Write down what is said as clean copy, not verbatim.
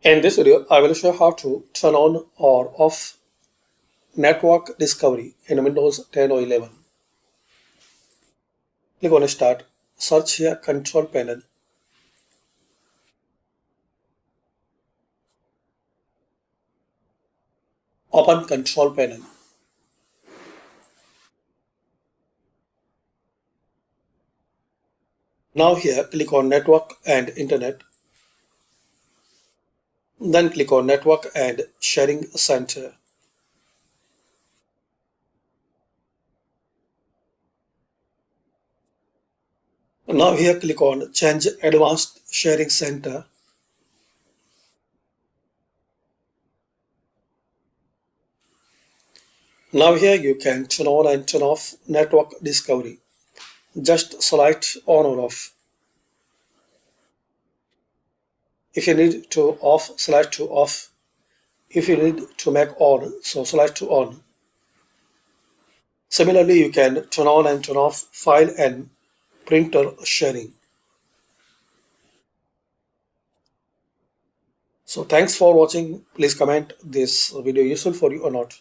In this video, I will show how to turn on or off Network Discovery in Windows 10 or 11. Click on Start, search here Control Panel. Open Control Panel. Now here click on Network and Internet. Then click on Network and Sharing Center. Now here click on Change Advanced Sharing Center. Now here you can turn on and turn off Network Discovery. Just select on or off. If you need to off, select to off. If you need to make on, so select to on. Similarly, you can turn on and turn off file and printer sharing. So thanks for watching. Please comment this video useful for you or not.